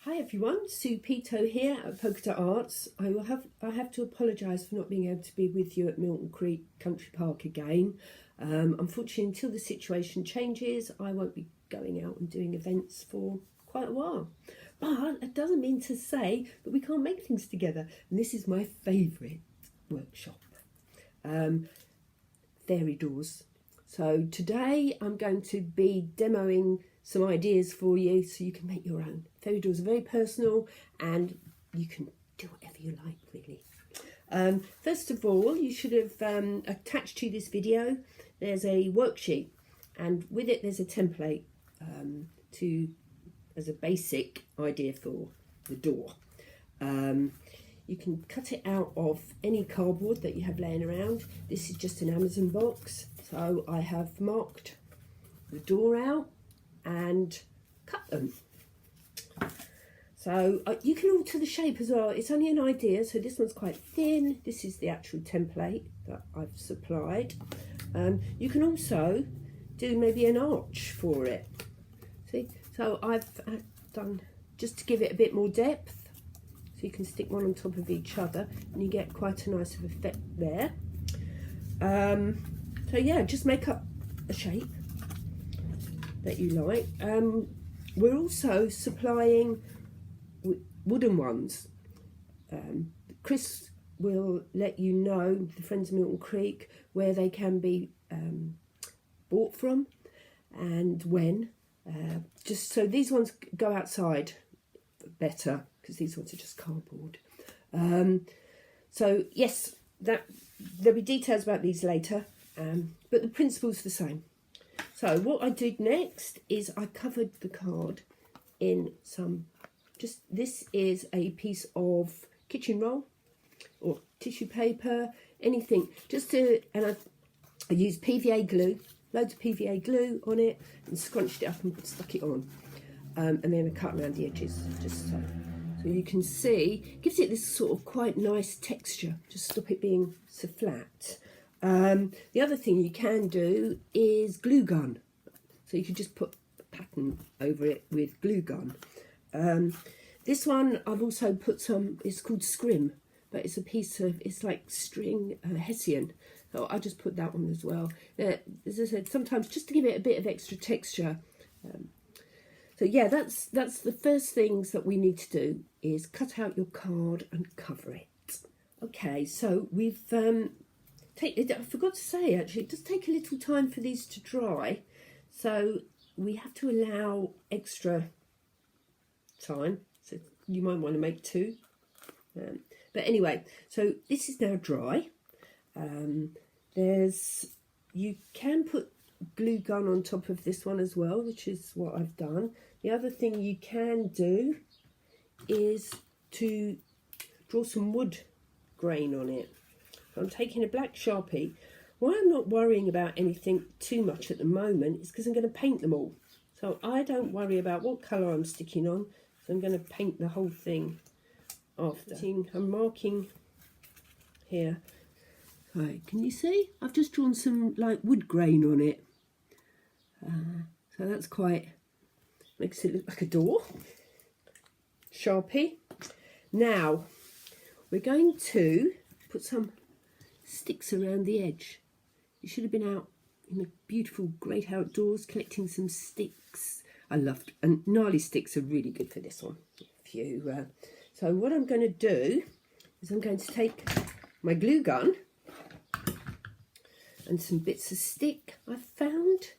Hi everyone, Sue here at Polka Dot Arts. I have to apologise for not being able to be with you at Milton Creek Country Park again. Unfortunately, until the situation changes, I won't be going out and doing events for quite a while. But it doesn't mean to say that we can't make things together. And this is my favourite workshop, fairy doors. So today I'm going to be demoing some ideas for you so you can make your own. Fairy doors are very personal and you can do whatever you like, really. First of all, you should have attached to this video, there's a worksheet, and with it there's a template as a basic idea for the door. You can cut it out of any cardboard that you have laying around. This is just an Amazon box, so I have marked the door out and cut them. So you can alter the shape as well. It's only an idea, so this one's quite thin. This is the actual template that I've supplied. You can also do maybe an arch for it. See, so I've done just to give it a bit more depth. So you can stick one on top of each other and you get quite a nice effect there. So yeah, just make up a shape that you like. We're also supplying wooden ones. Chris will let you know, the Friends of Milton Creek, where they can be bought from and when. Just so these ones go outside better, because these ones are just cardboard. So yes, there'll be details about these later, but the principle's the same. So what I did next is I covered the card in this is a piece of kitchen roll or tissue paper, anything, and I used PVA glue, loads of PVA glue on it, and scrunched it up and stuck it on. And then I cut around the edges, just so. So you can see, gives it this sort of quite nice texture, just stop it being so flat. The other thing you can do is glue gun. So you could just put a pattern over it with glue gun. This one I've also put some, it's called scrim, but it's a piece of, it's like string hessian. So I just put that one as well. As I said, sometimes just to give it a bit of extra texture. So yeah, that's the first things that we need to do is cut out your card and cover it. Okay, so we've I forgot to say, actually, it does take a little time for these to dry, so we have to allow extra time, so you might want to make two. But anyway, so this is now dry. You can put glue gun on top of this one as well, which is what I've done. The other thing you can do is to draw some wood grain on it. I'm taking a black Sharpie. Why I'm not worrying about anything too much at the moment is because I'm going to paint them all. So I don't worry about what colour I'm sticking on. So I'm going to paint the whole thing after. I'm marking here. Right, can you see? I've just drawn some like wood grain on it. So that's makes it look like a door. Sharpie. Now we're going to put some sticks around the edge. You should have been out in the beautiful great outdoors collecting some sticks. And gnarly sticks are really good for this one. So what I'm going to do is I'm going to take my glue gun and some bits of stick I've found.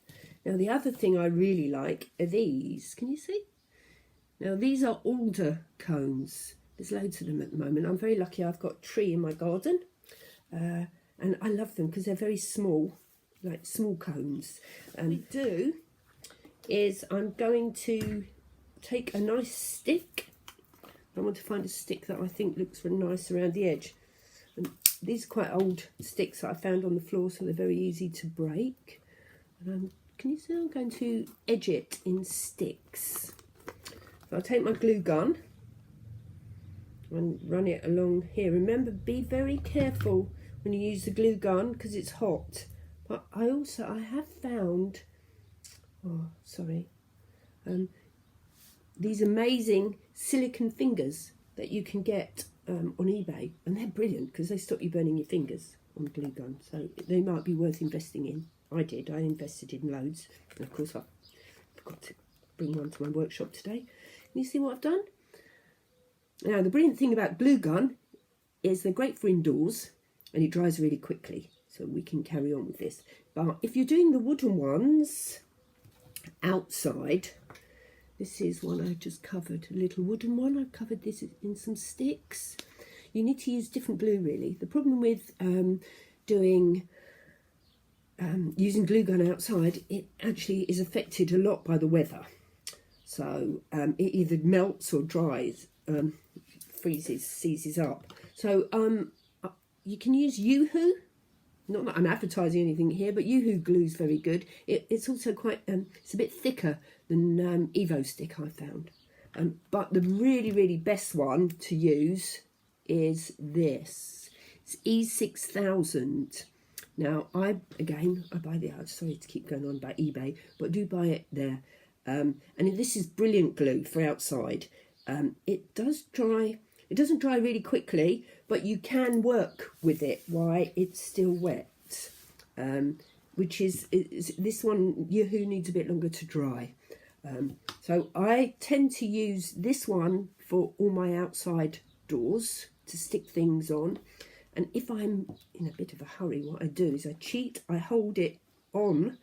Now the other thing I really like are these. Can you see? Now these are alder cones. There's loads of them at the moment. I'm very lucky I've got a tree in my garden. And I love them because they're very small, like small cones. And what we do is I'm going to take a nice stick. I want to find a stick that I think looks really nice around the edge. And these are quite old sticks that I found on the floor, so they're very easy to break. And can you see I'm going to edge it in sticks. So I'll take my glue gun and run it along here. Remember, be very careful when you use the glue gun because it's hot. But I have found, these amazing silicone fingers that you can get on eBay, and they're brilliant because they stop you burning your fingers on glue gun, so they might be worth investing in. I invested in loads, and of course I forgot to bring one to my workshop today. Can you see what I've done? Now the brilliant thing about glue gun is they're great for indoors and it dries really quickly, so we can carry on with this. But if you're doing the wooden ones outside, this is one I just covered, a little wooden one. I've covered this in some sticks. You need to use different glue really. The problem with using glue gun outside, it actually is affected a lot by the weather. So it either melts or dries, freezes, seizes up. So you can use Yoo-hoo. Not that I'm advertising anything here, but Yoo-hoo glue is very good. It's also quite, it's a bit thicker than Evo stick I found. But the really, really best one to use is this. It's E6000. Now, I buy the, sorry to keep going on about eBay, but do buy it there. And this is brilliant glue for outside. It doesn't dry really quickly, but you can work with it while it's still wet. Which is this one, Yoo-hoo needs a bit longer to dry. So I tend to use this one for all my outside doors to stick things on. And if I'm in a bit of a hurry, what I do is I hold it on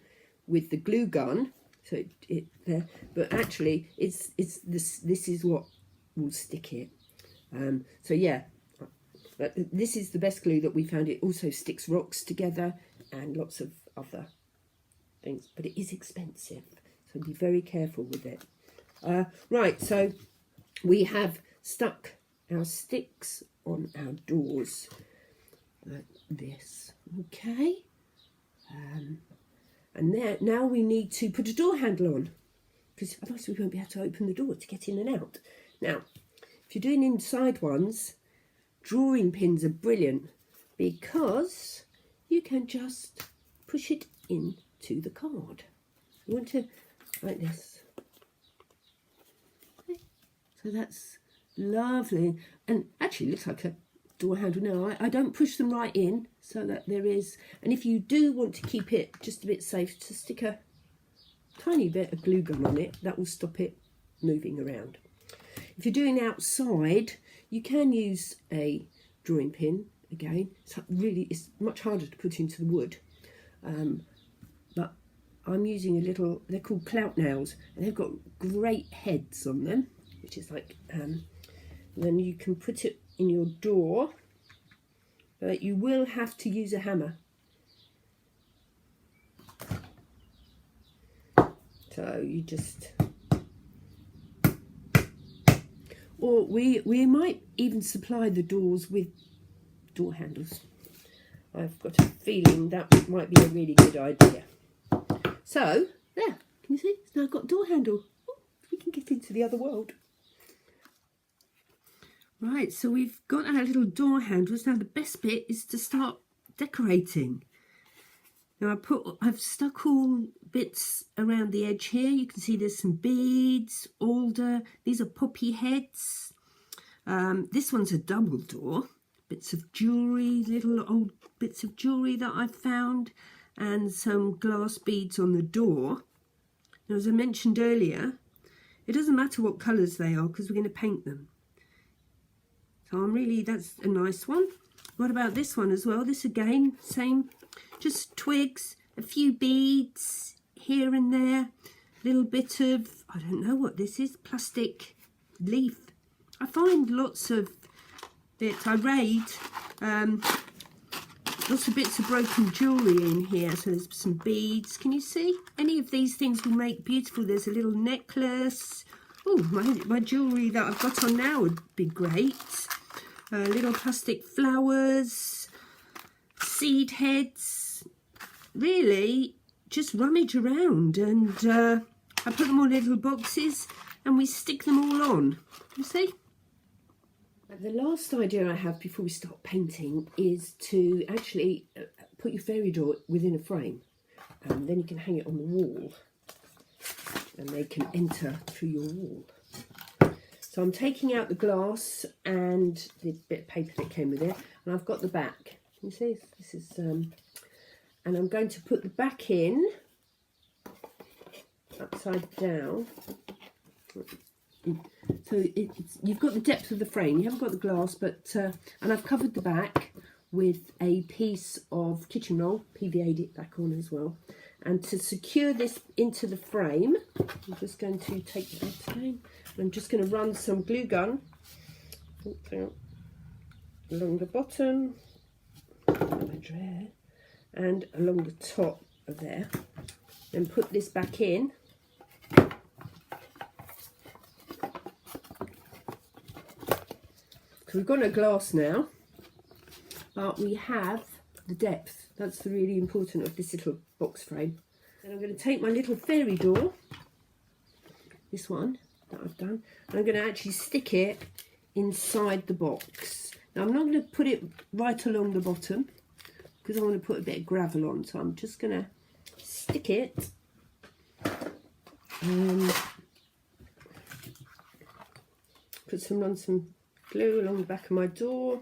with the glue gun, so it there. But actually, this is what will stick it. So yeah, this is the best glue that we found. It also sticks rocks together and lots of other things, but it is expensive, so be very careful with it. Right, so we have stuck our sticks on our doors like this, okay, and now we need to put a door handle on, because otherwise we won't be able to open the door to get in and out. Now, if you're doing inside ones, drawing pins are brilliant because you can just push it into the card. You want to, like this. Okay. So that's lovely, and actually looks like a door handle now. I don't push them right in, so that there is, and if you do want to keep it just a bit safe, to stick a tiny bit of glue gun on it, that will stop it moving around. If you're doing outside, you can use a drawing pin again. It's much harder to put into the wood, but I'm using a little, they're called clout nails, and they've got great heads on them, which is like, and then you can put it in your door, but you will have to use a hammer. So you just, or we might even supply the doors with door handles. I've got a feeling that might be a really good idea. So there, can you see? It's now got a door handle. Oh, we can get into the other world. Right, so we've got our little door handles. Now the best bit is to start decorating. Now I've stuck all bits around the edge here. You can see there's some beads, alder. These are poppy heads. This one's a double door. Bits of jewellery, little old bits of jewellery that I've found, and some glass beads on the door. Now, as I mentioned earlier, it doesn't matter what colours they are because we're going to paint them. So that's a nice one. What about this one as well? This again, same, just twigs, a few beads here and there, a little bit of, I don't know what this is, plastic leaf. I find lots of bits, I raid lots of bits of broken jewellery in here. So there's some beads, can you see? Any of these things will make beautiful. There's a little necklace. Oh, my jewellery that I've got on now would be great. Little plastic flowers, seed heads. Really, just rummage around, and I put them all in little boxes and we stick them all on. You see? The last idea I have before we start painting is to actually put your fairy door within a frame, and then you can hang it on the wall and they can enter through your wall. So I'm taking out the glass and the bit of paper that came with it, and I've got the back. Can you see? This is, and I'm going to put the back in upside down. So you've got the depth of the frame, you haven't got the glass, but and I've covered the back with a piece of kitchen roll, PVA'd it back on as well. And to secure this into the frame, I'm just going to take the back again. I'm just going to run some glue gun along the bottom and along the top of there. Then put this back in. So we've got no glass now, but we have the depth. That's the really important of this little box frame. Then I'm going to take my little fairy door, this one that I've done, and I'm going to actually stick it inside the box. Now I'm not going to put it right along the bottom because I want to put a bit of gravel on, so I'm just going to stick it and run some glue along the back of my door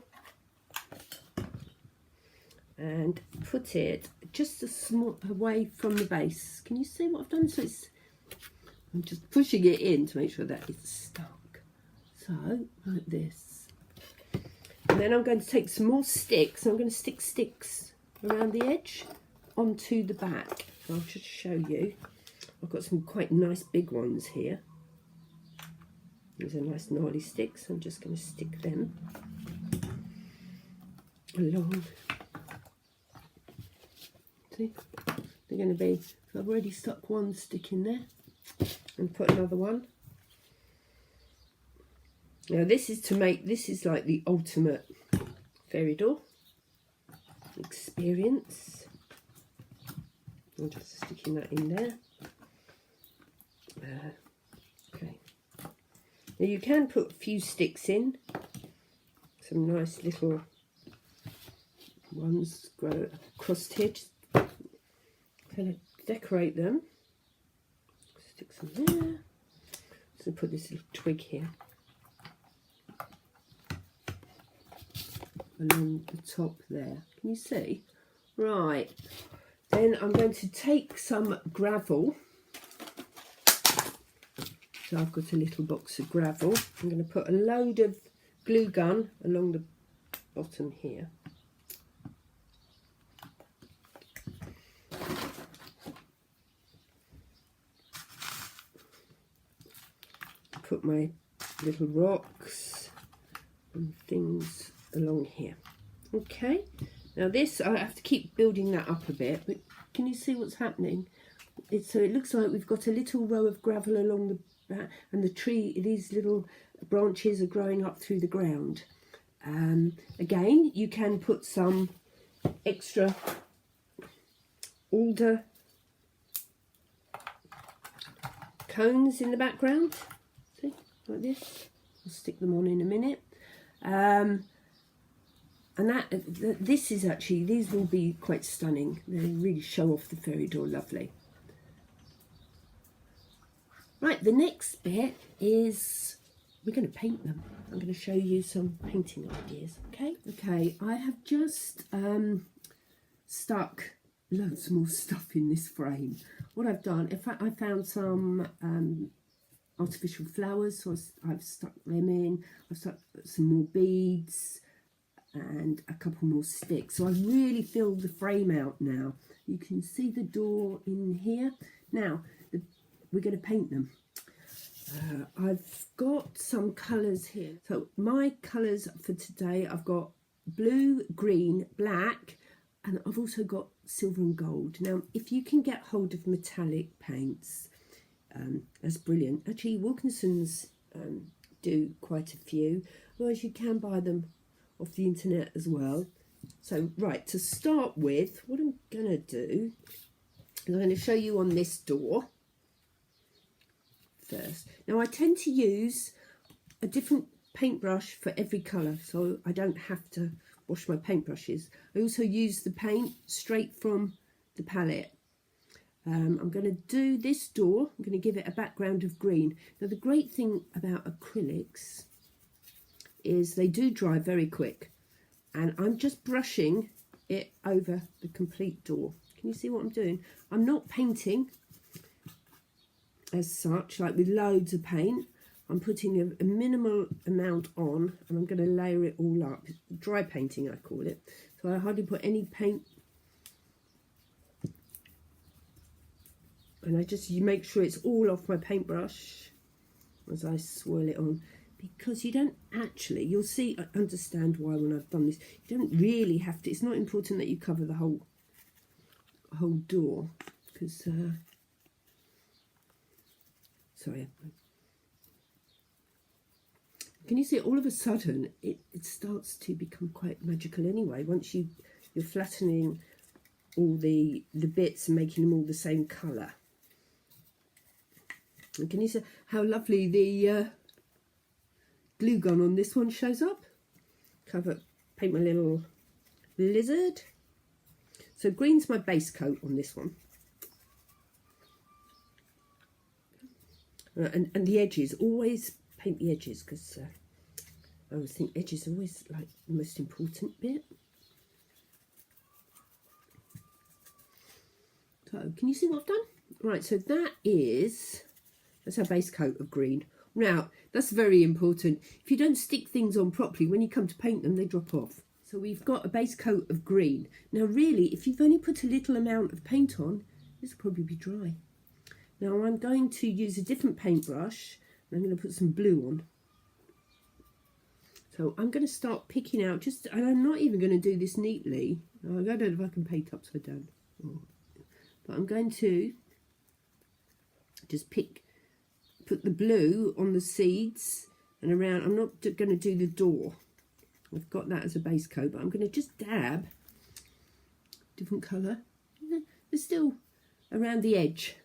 and put it just a small away from the base. Can you see what I've done? So I'm just pushing it in to make sure that it's stuck. So like this. And then I'm going to take some more sticks. I'm going to stick sticks around the edge onto the back. I'll just show you. I've got some quite nice big ones here. These are nice gnarly sticks. I'm just going to stick them along. See, they're going to be, so I've already stuck one stick in there and put another one. Now this is like the ultimate fairy door experience. I'm just sticking that in there. Okay. Now you can put a few sticks in, some nice little ones grow across here. Just kind of decorate them. Stick some there. So put this little twig here along the top there. Can you see? Right. Then I'm going to take some gravel. So I've got a little box of gravel. I'm going to put a load of glue gun along the bottom here. Put my little rocks and things along here. Okay, now this, I have to keep building that up a bit, but can you see what's happening? So it looks like we've got a little row of gravel along the back, and the tree, these little branches are growing up through the ground. Again, you can put some extra alder cones in the background. See, like this. I'll stick them on in a minute. And this is actually, these will be quite stunning. They really show off the fairy door lovely. Right, the next bit is we're going to paint them. I'm going to show you some painting ideas, okay? Okay, I have just stuck loads more stuff in this frame. What I've done, in fact, I found some artificial flowers, so I've stuck them in. I've stuck some more beads and a couple more sticks. So I've really filled the frame out now. You can see the door in here. Now, we're going to paint them. I've got some colours here. So my colours for today, I've got blue, green, black, and I've also got silver and gold. Now, if you can get hold of metallic paints, that's brilliant. Actually, Wilkinson's do quite a few, otherwise you can buy them off the internet as well. So, right, to start with, what I'm going to do is I'm going to show you on this door first. Now, I tend to use a different paintbrush for every colour, so I don't have to wash my paintbrushes. I also use the paint straight from the palette. I'm going to do this door, I'm going to give it a background of green. Now the great thing about acrylics is they do dry very quick, and I'm just brushing it over the complete door. Can you see what I'm doing? I'm not painting as such, like with loads of paint. I'm putting a minimal amount on, and I'm going to layer it all up. Dry painting, I call it. So I hardly put any paint. And you make sure it's all off my paintbrush as I swirl it on. Because you don't actually, you'll see, I understand why when I've done this, you don't really have to, it's not important that you cover the whole door. Because, sorry. Can you see all of a sudden it starts to become quite magical anyway, once you're flattening all the bits and making them all the same colour. And can you see how lovely the glue gun on this one shows up? Paint my little lizard. So green's my base coat on this one. And the edges, always paint the edges, because I always think edges are always like the most important bit. So can you see what I've done? Right, so that's our base coat of green. Now, that's very important. If you don't stick things on properly, when you come to paint them, they drop off. So we've got a base coat of green. Now really, if you've only put a little amount of paint on, this will probably be dry. Now I'm going to use a different paintbrush, and I'm going to put some blue on. So I'm going to start picking out, and I'm not even going to do this neatly. I don't know if I can paint upside down. But I'm going to just put the blue on the seeds and around. I'm not going to do the door. I've got that as a base coat, but I'm going to just dab different colour. They're still around the edge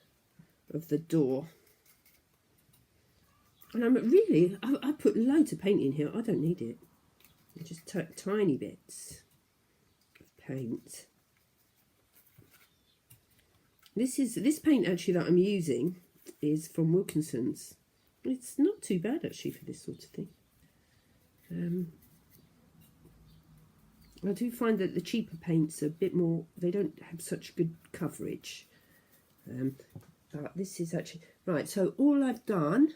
of the door. And I put loads of paint in here. I don't need it. Just tiny bits of paint. This paint actually that I'm using is from Wilkinson's. It's not too bad actually for this sort of thing. I do find that the cheaper paints are a bit more, they don't have such good coverage. But this is actually, right, so all I've done,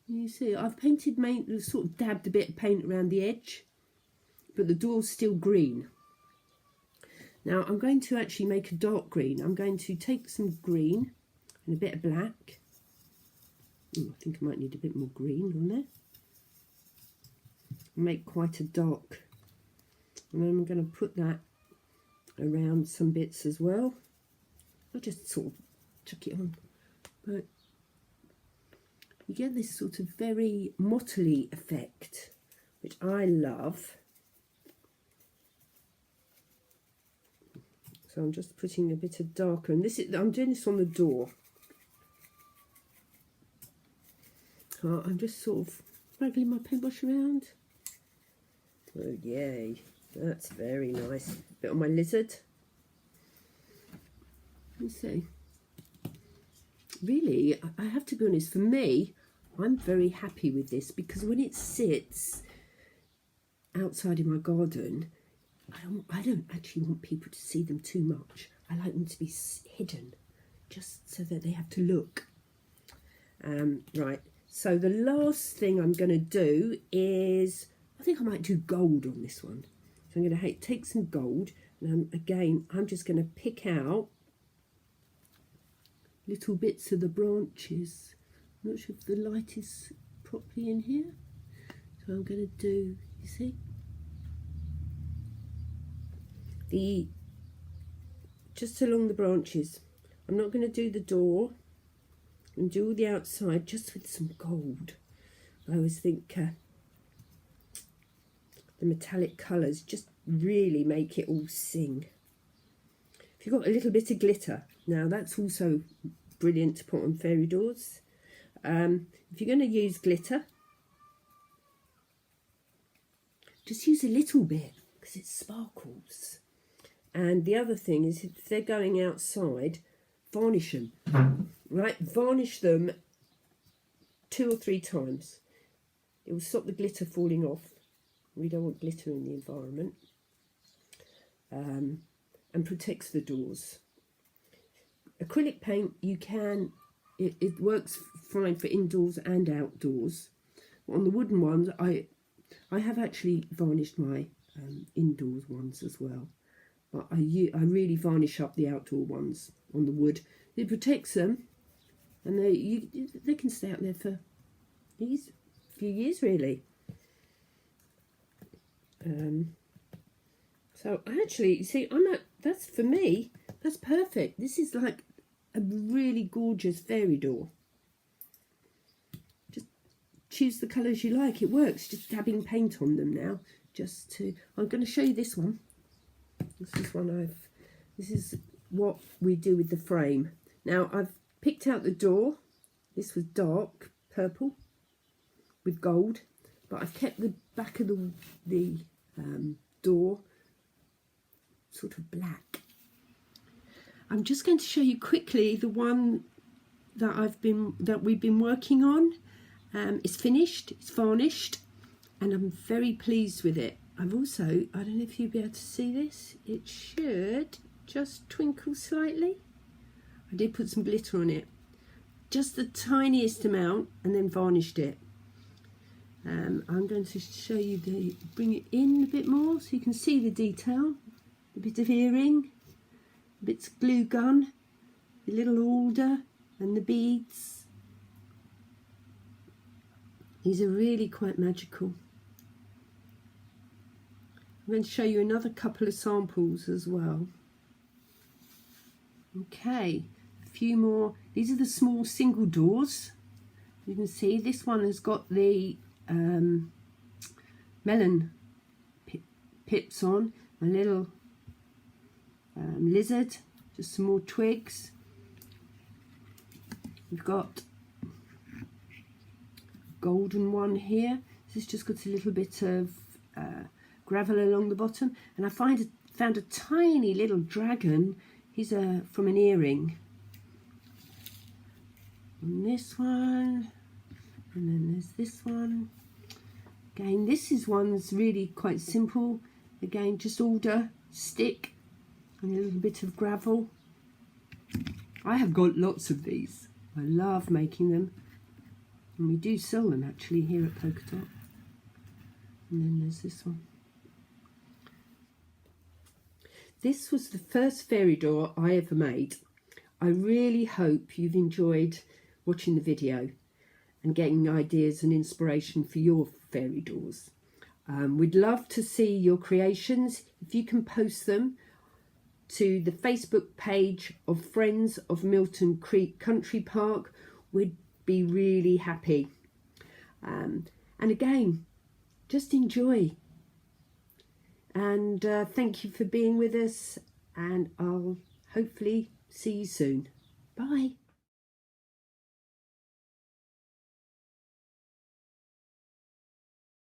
you see, I've painted, sort of dabbed a bit of paint around the edge, but the door's still green. Now I'm going to actually make a dark green. I'm going to take some green and a bit of black. I think I might need a bit more green on there. Make quite a dark. And then I'm going to put that around some bits as well. I'll just sort of chuck it on. But you get this sort of very mottly effect, which I love. So I'm just putting a bit of darker, and I'm doing this on the door. I'm just sort of waggling my paintbrush around. Oh yay, that's very nice. Bit on my lizard. Let's see. Really, I have to be honest, for me, I'm very happy with this, because when it sits outside in my garden, I don't actually want people to see them too much. I like them to be hidden, just so that they have to look. Right, so the last thing I'm going to do is, I think I might do gold on this one. So I'm going to take some gold, and again, I'm just going to pick out little bits of the branches. I'm not sure if the light is properly in here. So I'm going to do, you see? Just along the branches. I'm not going to do the door and do all the outside, just with some gold. I always think the metallic colours just really make it all sing. If you've got a little bit of glitter, now that's also brilliant to put on fairy doors. If you're going to use glitter, just use a little bit, because it sparkles. And the other thing is, if they're going outside, varnish them. Right, varnish them 2 or 3 times. It will stop the glitter falling off. We don't want glitter in the environment. And protects the doors. Acrylic paint, you can, it works fine for indoors and outdoors. On the wooden ones, I have actually varnished my indoors ones as well. But I really varnish up the outdoor ones on the wood. It protects them, and they can stay out there for a few years really. So actually, you see, that's for me, that's perfect. This is like a really gorgeous fairy door. Just choose the colours you like. It works. Just dabbing paint on them now. I'm going to show you this one. This is what we do with the frame. Now I've picked out the door. This was dark purple with gold, but I've kept the back of the door sort of black. I'm just going to show you quickly the one that we've been working on. It's finished, it's varnished, and I'm very pleased with it. I've also, I don't know if you'll be able to see this, it should just twinkle slightly. I did put some glitter on it, just the tiniest amount, and then varnished it. I'm going to show you bring it in a bit more so you can see the detail. The bit of earring, the bits of glue gun, the little alder and the beads. These are really quite magical. I'm going to show you another couple of samples as well. Okay, a few more. These are the small single doors. You can see this one has got the melon pips on, a little lizard, just some more twigs. We've got a golden one here. This has just got a little bit of gravel along the bottom, and I found a tiny little dragon. He's from an earring. And this one, and then there's this one. Again, one's really quite simple. Again, just alder, stick, and a little bit of gravel. I have got lots of these. I love making them, and we do sell them actually here at Polka Dot. And then there's this one. This was the first fairy door I ever made. I really hope you've enjoyed watching the video and getting ideas and inspiration for your fairy doors. We'd love to see your creations. If you can post them to the Facebook page of Friends of Milton Creek Country Park, we'd be really happy. And again, just enjoy. And thank you for being with us, and I'll hopefully see you soon. Bye.